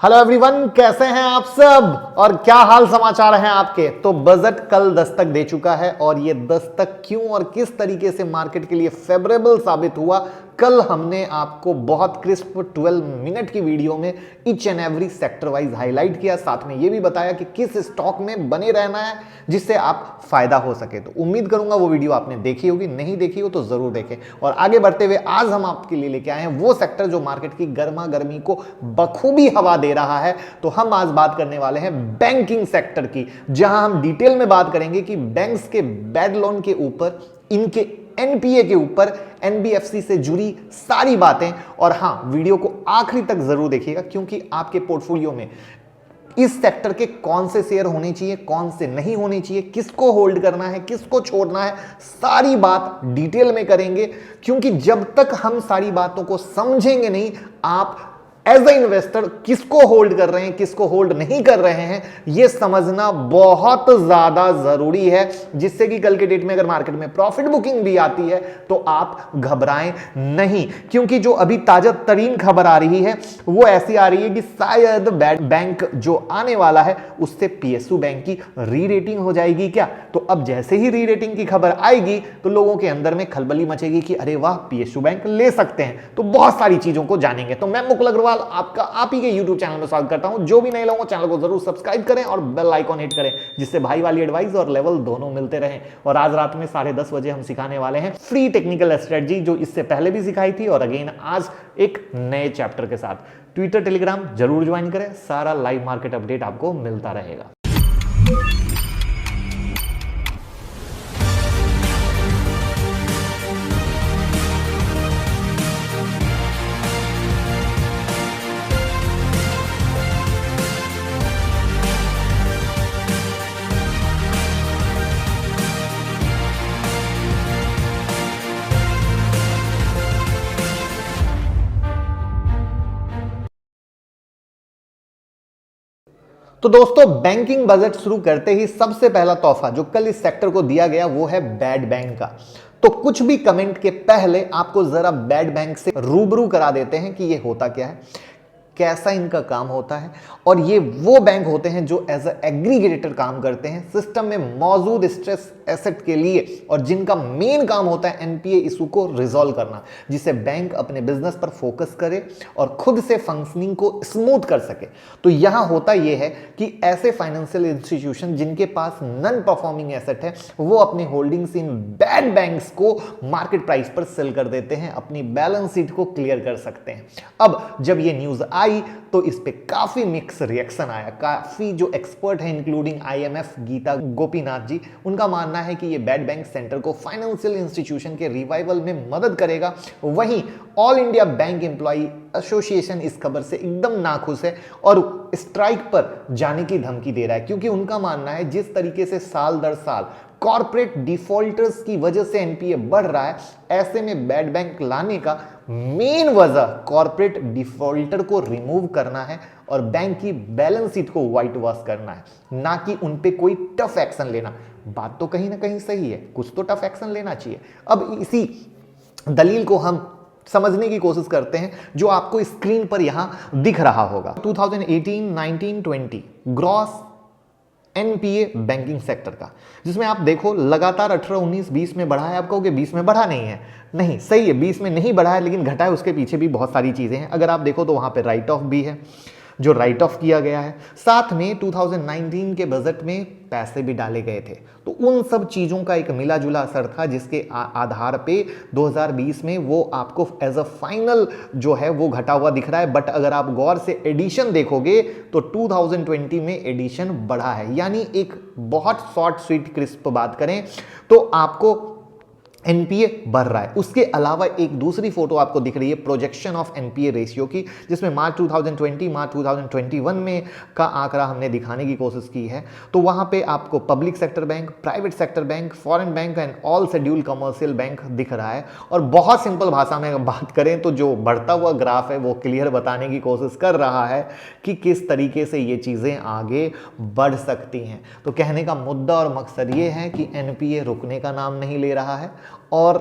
Hello everyone, कैसे हैं आप सब और क्या हाल समाचार हैं आपके। तो बजट कल दस्तक दे चुका है और ये दस्तक क्यों और किस तरीके से मार्केट के लिए फेवरेबल साबित हुआ, कल हमने आपको बहुत क्रिस्प 12 मिनट की वीडियो में each and every sector wise highlight किया। साथ में ये भी बताया कि किस स्टॉक में बने रहना है जिससे आप फायदा हो सके। तो उम्मीद करूंगा वो वीडियो आपने देखी होगी, नहीं देखी हो तो जरूर देखें। और आगे बढ़ते हुए आज हम आपके लिए लेके आए हैं वो सेक्टर जो मार्केट की गर्मा गर्मी को बखूबी हवा दे रहा है। तो हम आज बात करने वाले हैं बैंकिंग सेक्टर की, जहां हम डिटेल में बात करेंगे कि बैंक्स के बैड लोन के ऊपर, इनके एनपीए के ऊपर, एनबीएफसी से जुड़ी सारी बातें। और हां, वीडियो को आखिरी तक जरूर देखिएगा क्योंकि आपके पोर्टफोलियो में इस सेक्टर के कौन से शेयर होने चाहिए, कौन से नहीं होने चाहिए, किसको होल्ड करना है, किसको छोड़ना है, सारी बात डिटेल में करेंगे। क्योंकि जब तक हम सारी बातों को समझेंगे नहीं, आप एज अ इन्वेस्टर किसको होल्ड कर रहे हैं, किसको होल्ड नहीं कर रहे हैं, यह समझना बहुत ज्यादा जरूरी है, जिससे कि कल के डेट में अगर मार्केट में प्रॉफिट बुकिंग भी आती है तो आप घबराएं नहीं। क्योंकि जो अभी ताजा तरीन खबर आ रही है वो ऐसी आ रही है कि शायद बैड बैंक जो आने वाला है उससे पीएसयू बैंक की री रेटिंग हो जाएगी क्या। तो अब जैसे ही री रेटिंग की खबर आएगी तो लोगों के अंदर में खलबली मचेगी कि अरे वाह, पीएसयू बैंक ले सकते हैं। तो बहुत सारी चीजों को जानेंगे। तो मैं मुकुल अग्रवाल आपका आप ही के YouTube चैनल में स्वागत करता हूं। जो भी नए लोगों चैनल को जरूर सब्सक्राइब करें और बेल आइकॉन हिट करें, जिससे भाई वाली एडवाइस और लेवल दोनों मिलते रहें। और आज रात में 10:30 बजे हम सिखाने वाले हैं फ्री टेक्निकल स्ट्रेटजी, जो इससे पहले भी सिखाई थी और अगेन आज एक नए चैप्टर के साथ। ट्विटर टेलीग्राम जरूर ज्वाइन करें, सारा लाइव मार्केट अपडेट आपको मिलता रहेगा। तो दोस्तों, बैंकिंग बजट शुरू करते ही सबसे पहला तोहफा जो कल इस सेक्टर को दिया गया वो है बैड बैंक का। तो कुछ भी कमेंट के पहले आपको जरा बैड बैंक से रूबरू करा देते हैं कि ये होता क्या है, कैसा इनका काम होता है। और ये वो बैंक होते हैं जो एज अ एग्रीगेटर काम करते हैं सिस्टम में मौजूद स्ट्रेस एसेट के लिए, और जिनका मेन काम होता है एनपीए इशू को रिजॉल्व करना, जिससे बैंक अपने बिजनेस पर फोकस करे और खुद से फंक्शनिंग को स्मूथ कर सके। तो यहां होता यह है कि ऐसे फाइनेंशियल इंस्टीट्यूशन जिनके पास नॉन परफॉर्मिंग एसेट है, वो अपने होल्डिंग्स इन बैड बैंक्स को मार्केट प्राइस पर सेल कर देते हैं, अपनी बैलेंस शीट को क्लियर कर सकते हैं। अब जब ये न्यूज आई तो इस पे काफी मिक्स रिएक्शन आया। काफी जो एक्सपर्ट हैं इंक्लूडिंग आईएमएफ गीता गोपीनाथ जी, उनका मानना है कि ये बैड बैंक सेंटर को फाइनेंशियल इंस्टीट्यूशन के रिवाइवल में मदद करेगा। वहीं all India bank employee association इस खबर से एकदम नाखुश है और स्ट्राइक पर जाने की धमकी दे रहा है, क्योंकि उनका मानना है जिस तरीके से साल दर साल कॉर्पोरेट डिफॉल्टर्स की वजह से एनपीए बढ़ रहा है, ऐसे में बैड बैंक लाने का मेन वजह कॉर्पोरेट डिफॉल्टर को रिमूव करना है और बैंक की बैलेंस शीट को व्हाइट वॉश करना है, ना कि उन पे कोई टफ एक्शन लेना। बात तो कहीं ना कहीं सही है, कुछ तो टफ एक्शन लेना चाहिए। अब इसी दलील को हम समझने की कोशिश करते हैं जो आपको स्क्रीन पर यहां दिख रहा होगा। 2018, 19, 20 ग्रॉस एनपीए बैंकिंग सेक्टर का, जिसमें आप देखो लगातार 18, 19, 20 में बढ़ा है। आप कहोगे 20 में बढ़ा नहीं है, नहीं सही है, 20 में नहीं बढ़ा है, लेकिन घटा है। उसके पीछे भी बहुत सारी चीजें हैं। अगर आप देखो तो वहां पे राइट ऑफ भी है जो राइट ऑफ किया गया है, साथ में 2019 के बजट में पैसे भी डाले गए थे। तो उन सब चीजों का एक मिला जुला असर था, जिसके आधार पे 2020 में वो आपको एज अ फाइनल जो है वो घटा हुआ दिख रहा है। बट अगर आप गौर से एडिशन देखोगे तो 2020 में एडिशन बढ़ा है। यानी एक बहुत शॉर्ट स्वीट क्रिस्प बात करें तो आपको एनपीए बढ़ रहा है। उसके अलावा एक दूसरी फोटो आपको दिख रही है प्रोजेक्शन ऑफ एनपीए रेशियो की, जिसमें मार्च 2020, मार्च 2021 में का आंकड़ा हमने दिखाने की कोशिश की है। तो वहां पे आपको public sector bank, private sector bank, foreign bank and all schedule commercial bank दिख रहा है। और बहुत सिंपल भाषा में बात करें तो जो बढ़ता हुआ ग्राफ है वो क्लियर बताने की कोशिश कर रहा है कि किस तरीके से ये चीजें आगे बढ़ सकती हैं। तो कहने का मुद्दा और मकसद ये है कि एनपीए रुकने का नाम नहीं ले रहा है और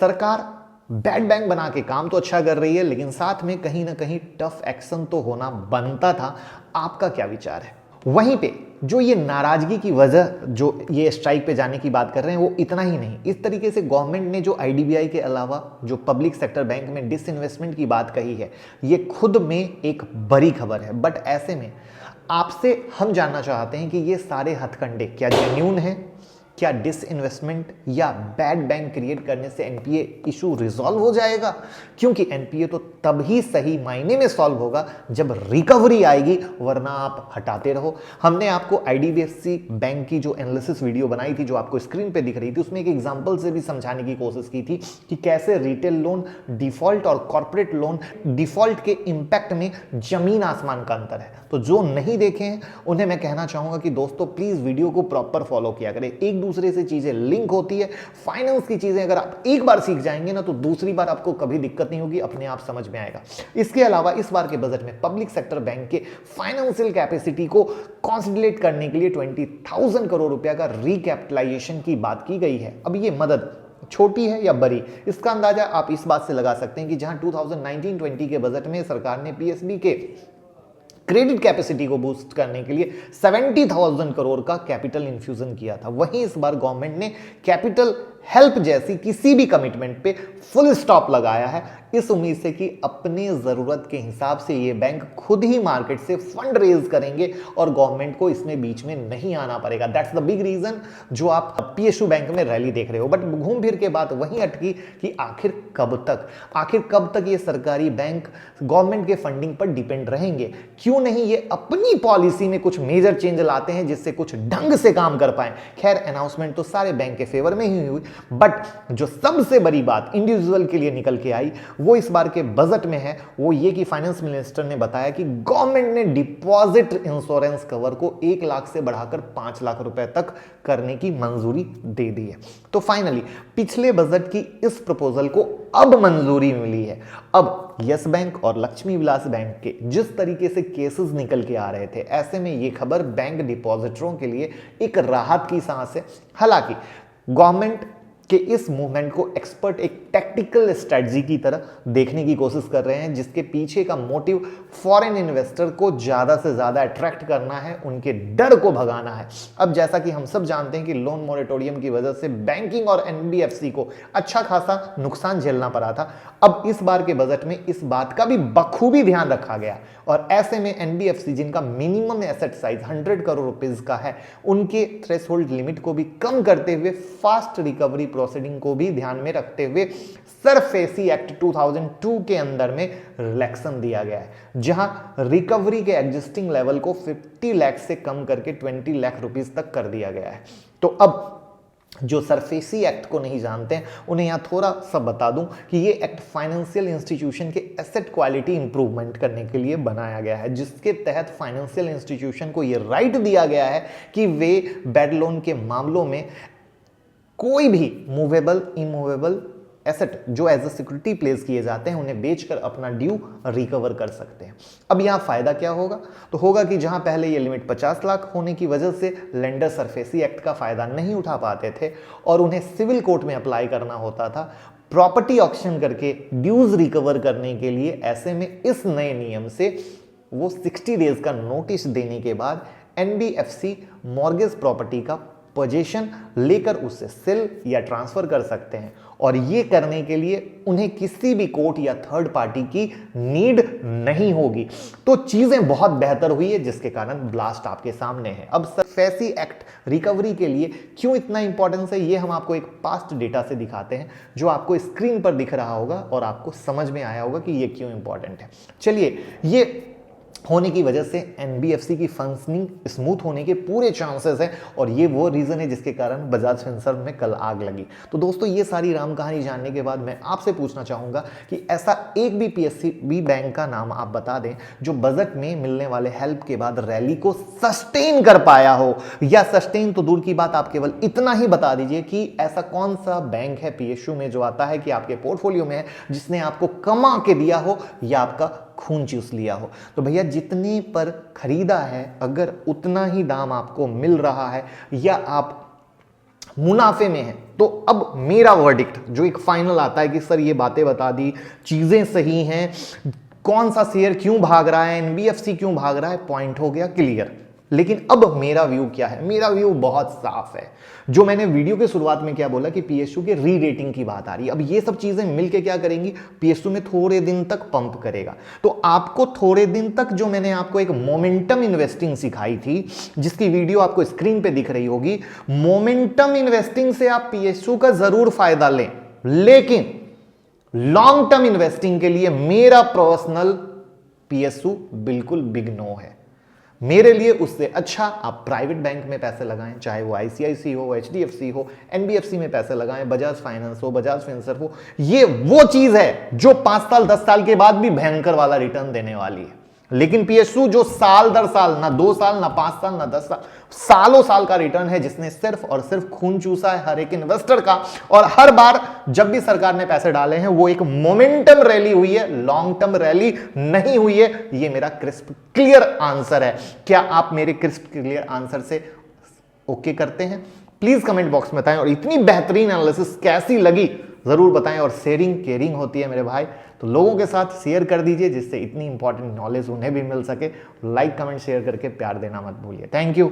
सरकार बैड बैंक बना के काम तो अच्छा कर रही है, लेकिन साथ में कहीं ना कहीं टफ एक्शन तो होना बनता था। आपका क्या विचार है? वहीं पे जो ये नाराजगी की वजह, जो ये स्ट्राइक पे जाने की बात कर रहे हैं, वो इतना ही नहीं, इस तरीके से गवर्नमेंट ने जो आईडीबीआई के अलावा जो पब्लिक सेक्टर बैंक में डिसइन्वेस्टमेंट की बात कही है, ये खुद में एक बड़ी खबर है। बट ऐसे में आपसे हम जानना चाहते हैं कि ये सारे हथकंडे क्या जेन्युइन हैं, क्या डिसइन्वेस्टमेंट या बैड बैंक क्रिएट करने से एनपीए इशू रिजॉल्व हो जाएगा? क्योंकि एनपीए तो तभी सही मायने में सॉल्व होगा जब रिकवरी आएगी, वरना आप हटाते रहो। हमने आपको आईडीबीएफसी बैंक की जो एनालिसिस वीडियो बनाई थी, जो आपको स्क्रीन पे दिख रही थी, उसमें एक एग्जांपल से भी समझाने की कोशिश की थी कि कैसे रिटेल लोन डिफॉल्ट और कॉर्पोरेट लोन डिफॉल्ट के इंपैक्ट में जमीन आसमान का अंतर है। तो जो नहीं देखे हैं उन्हें मैं कहना चाहूंगा कि दोस्तों प्लीज वीडियो को प्रॉपर फॉलो किया करें। एक दूसरे से चीजें लिंक होती है। फाइनेंस की चीजें अगर आप एक बार सीख जाएंगे ना, तो दूसरी बार आपको कभी दिक्कत नहीं होगी, अपने आप समझ में आएगा। इसके अलावा इस बार के बजट में पब्लिक सेक्टर बैंक के फाइनेंशियल कैपेसिटी को कंसोलिडेट करने के लिए 20,000 करोड़ रुपया का रिकैपिटलाइजेशन की बात की गई है। अब ये मदद छोटी है या बड़ी, इसका अंदाजा आप इस बात से लगा सकते हैं कि जहां 2019-20 के बजट में सरकार ने पीएसबी के क्रेडिट कैपेसिटी को बूस्ट करने के लिए 70,000 करोड़ का कैपिटल इन्फ्यूजन किया था, वहीं इस बार गवर्नमेंट ने कैपिटल हेल्प जैसी किसी भी कमिटमेंट पे फुल स्टॉप लगाया है, इस उम्मीद से कि अपने जरूरत के हिसाब से ये बैंक खुद ही मार्केट से फंड रेज करेंगे और गवर्नमेंट को इसमें बीच में नहीं आना पड़ेगा। दैट्स द बिग रीजन जो आप पीएसयू बैंक में रैली देख रहे हो। बट घूम फिर के बात वहीं अटकी कि आखिर कब तक ये सरकारी बैंक गवर्नमेंट के फंडिंग पर डिपेंड रहेंगे? क्यों नहीं ये अपनी पॉलिसी में कुछ मेजर चेंज लाते हैं जिससे कुछ ढंग से काम कर पाए। खैर, अनाउंसमेंट तो सारे बैंक के फेवर में ही हुई, बट जो सबसे बड़ी बात इंडिविजुअल के लिए निकल के आई वो इस बार के बजट में है, वो ये कि फाइनेंस मिनिस्टर ने बताया कि गवर्नमेंट ने डिपॉजिट इंश्योरेंस कवर को 1 लाख से बढ़ाकर 5 लाख रुपए तक करने की मंजूरी दे दी है। तो फाइनली पिछले बजट की इस प्रपोजल को अब मंजूरी मिली है। अब यस बैंक और लक्ष्मी विलास बैंक के जिस तरीके से केसेस निकल के आ रहे थे, ऐसे में ये खबर बैंक डिपॉजिटरों के लिए एक राहत की सांस है। हालांकि गवर्नमेंट कि इस मूवमेंट को एक्सपर्ट एक टैक्टिकल स्ट्रेटजी की तरह देखने की कोशिश कर रहे हैं, जिसके पीछे का मोटिव फॉरेन इन्वेस्टर को ज्यादा से ज्यादा अट्रैक्ट करना है, उनके डर को भगाना है। अब जैसा कि हम सब जानते हैं कि लोन मॉरेटोरियम की वजह से बैंकिंग और एनबीएफसी को अच्छा खासा नुकसान झेलना पड़ा था। अब इस बार के बजट में इस बात का भी बखूबी ध्यान रखा गया और ऐसे में एनबीएफसी जिनका minimum asset size 100 crore rupees का है, उनके थ्रेशोल्ड लिमिट को भी कम करते हुए फास्ट रिकवरी प्रोसीडिंग को भी ध्यान में रखते हुए सरफेसी एक्ट 2002 के अंदर में रिलैक्सन दिया गया है, जहां रिकवरी के एग्जिस्टिंग लेवल को 50 लाख से कम करके 20 लाख रुपीस तक कर दिया गया है। तो अब जो सरफेसी एक्ट को नहीं जानते हैं उन्हें यहां थोड़ा सा बता दूं कि ये एक्ट फाइनेंशियल इंस्टीट्यूशन के एसेट क्वालिटी इंप्रूवमेंट करने के लिए बनाया गया है, जिसके तहत फाइनेंशियल इंस्टीट्यूशन को ये राइट दिया गया है कि वे बैड लोन के मामलों में कोई भी मूवेबल इमूवेबल एसेट जो एज अ सिक्योरिटी प्लेस किए जाते हैं उन्हें बेचकर अपना ड्यू रिकवर कर सकते हैं। अब यहां फायदा क्या होगा? तो होगा कि जहां पहले ये लिमिट 50 लाख होने की वजह से लेंडर सरफेसी एक्ट का फायदा नहीं उठा पाते थे और उन्हें सिविल कोर्ट में अप्लाई करना होता था प्रॉपर्टी ऑक्शन करके ड्यूज रिकवर करने के लिए। ऐसे में इस नए नियम से वो 60 डेज का नोटिस देने के बाद एनबीएफसी मॉर्गेज प्रॉपर्टी का पोजीशन लेकर उसे सेल या ट्रांसफर कर सकते हैं और ये करने के लिए उन्हें किसी भी कोर्ट या थर्ड पार्टी की नीड नहीं होगी। तो चीजें बहुत बेहतर हुई है, जिसके कारण ब्लास्ट आपके सामने है। अब सरफेसी एक्ट रिकवरी के लिए क्यों इतना इंपॉर्टेंस है, ये हम आपको एक पास्ट डेटा से दिखाते हैं जो आपको स्क्रीन पर दिख रहा होगा और आपको समझ में आया होगा कि ये क्यों इंपॉर्टेंट है। चलिए, ये होने की वजह से एनबीएफसी की फंक्शनिंग स्मूथ होने के पूरे चांसेस हैं और ये वो रीजन है जिसके कारण बजाज फिनसर्व में कल आग लगी। तो दोस्तों, ये सारी राम कहानी जानने के बाद मैं आपसे पूछना चाहूंगा कि ऐसा एक भी पीएसबी बैंक का नाम आप बता दें जो बजट में मिलने वाले हेल्प के बाद रैली को सस्टेन कर पाया हो, या सस्टेन तो दूर की बात, आप केवल इतना ही बता दीजिए कि ऐसा कौन सा बैंक है पीएसयू में जो आता है कि आपके पोर्टफोलियो में है, जिसने आपको कमा के दिया हो या आपका खून चूस लिया हो। तो भैया, जितने पर खरीदा है अगर उतना ही दाम आपको मिल रहा है या आप मुनाफे में है। तो अब मेरा वर्डिक्ट जो एक फाइनल आता है कि सर ये बातें बता दी, चीजें सही हैं, कौन सा शेयर क्यों भाग रहा है, एनबीएफसी क्यों भाग रहा है, पॉइंट हो गया क्लियर। लेकिन अब मेरा व्यू क्या है? मेरा व्यू बहुत साफ है। जो मैंने वीडियो के शुरुआत में क्या बोला कि पीएसयू के री रेटिंग की बात आ रही है, अब ये सब चीजें मिलके क्या करेंगी, पीएसयू में थोड़े दिन तक पंप करेगा। तो आपको थोड़े दिन तक जो मैंने आपको एक मोमेंटम इन्वेस्टिंग सिखाई थी, जिसकी वीडियो आपको स्क्रीन पे दिख रही होगी, मोमेंटम इन्वेस्टिंग से आप पीएसयू का जरूर फायदा लें, लेकिन लॉन्ग टर्म इन्वेस्टिंग के लिए मेरा पर्सनल पीएसयू बिल्कुल बिग नो है। मेरे लिए उससे अच्छा आप प्राइवेट बैंक में पैसे लगाएं, चाहे वो आईसीआईसी हो, एचडीएफसी हो, एनबीएफसी में पैसे लगाएं, बजाज फाइनेंस हो, बजाज फिनसर्व हो। ये वो चीज है जो 5 साल 10 साल के बाद भी भयंकर वाला रिटर्न देने वाली है। लेकिन पीएसयू जो साल दर साल, ना 2 साल, ना 5 साल, ना 10 साल, सालों साल का रिटर्न है, जिसने सिर्फ और सिर्फ खून चूसा है हर एक इन्वेस्टर का। और हर बार जब भी सरकार ने पैसे डाले हैं वो एक मोमेंटम रैली हुई है, लॉन्ग टर्म रैली नहीं हुई है। ये मेरा क्रिस्प क्लियर आंसर है। क्या आप मेरे क्रिस्प क्लियर आंसर से ओके करते हैं? प्लीज कमेंट बॉक्स में बताएं। और इतनी बेहतरीन एनालिसिस कैसी लगी जरूर बताएं। और शेयरिंग केयरिंग होती है मेरे भाई, तो लोगों के साथ शेयर कर दीजिए जिससे इतनी इंपॉर्टेंट नॉलेज उन्हें भी मिल सके। लाइक कमेंट शेयर करके प्यार देना मत भूलिए। Thank you.